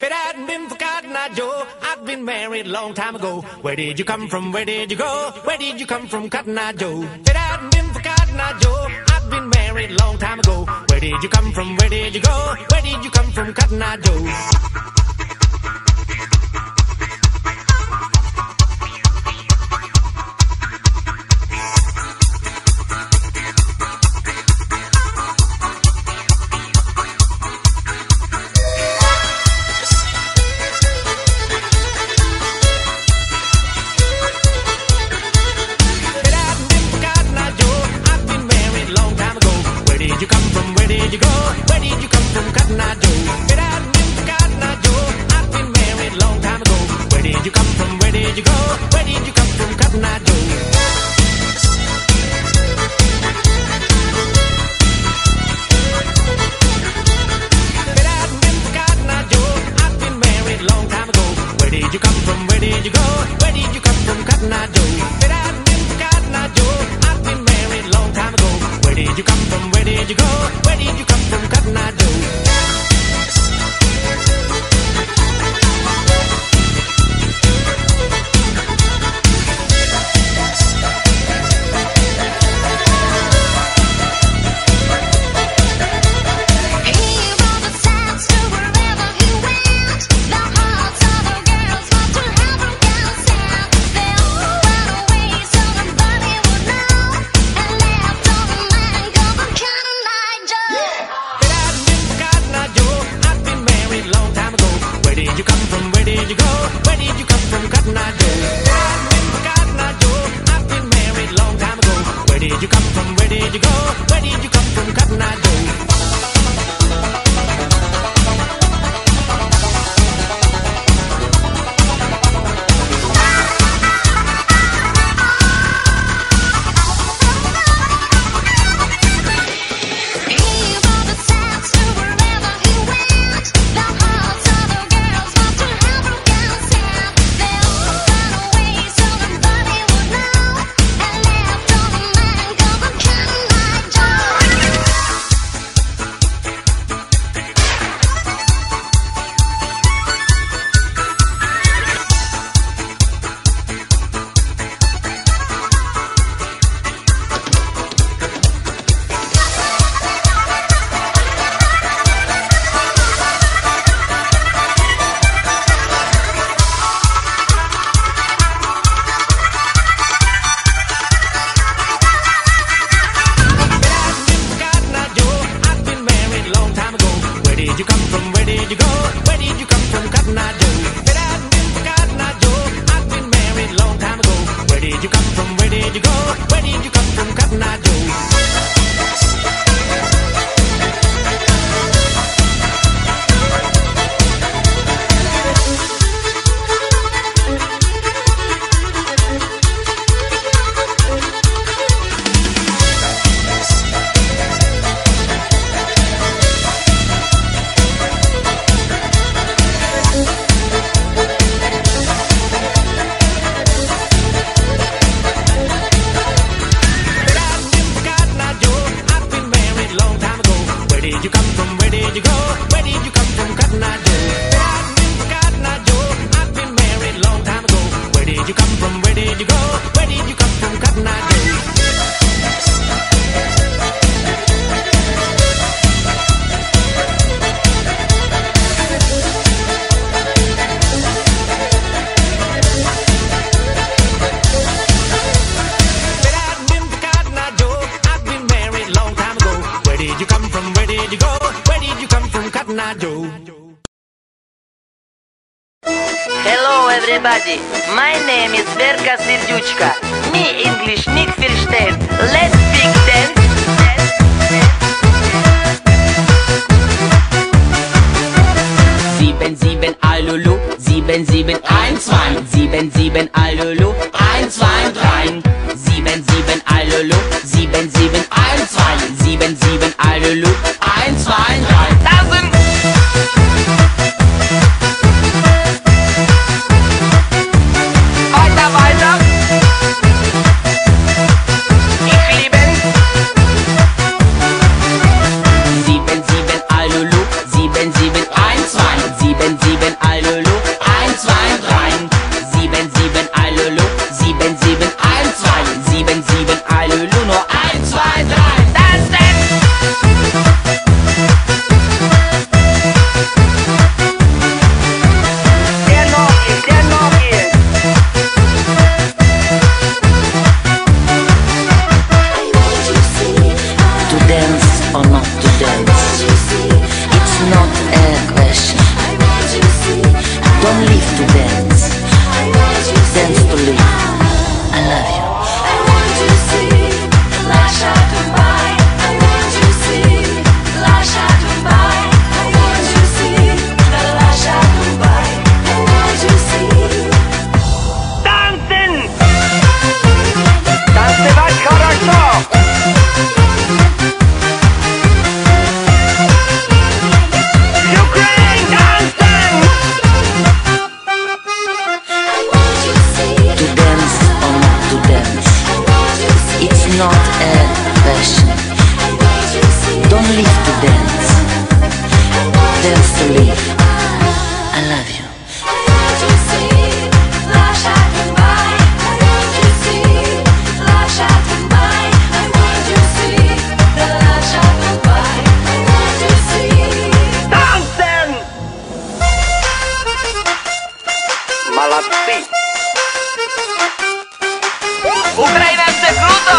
If it hadn't been for Cotton Eye Joe, I'd been married a long time ago. Where did you come from? Where did you go? Where did you come from, Cotton Eye Joe? If it hadn't been for Cotton Eye Joe, I'd been married a long time ago. Where did you come from? Where did you go? Where did you come from, Cotton Eye Joe? Hello everybody, my name is Verka Serduchka. Me English Nick Versteht. Let's big dance. Sieben, sieben, Alulu, 7, 7, 1, 2, 7, 7, Alulu, 1, 2, 3, 7, 7, Alulu, 7, 7, 1, 2, 7, 7, Alulu, 1, 2, 3. Sieben, sieben, sieben, Alulu, 1, 2, 3. 7, 7, Alulu, 7, 7, 1, 2. 7, 7, Alulu, nur 1, 2, 3. Tanzen! Der noch ist, der noch ist. To dance or not to dance, it's not a question. Don't live to dance, dance to live. I love you. Tanzen! Tancewać charakter! Ukraine, tanzen! To dance or not to dance, it's not a question. Don't live to dance, dance to live. I love you. Tanzen! Молодцы! Украина, все круто!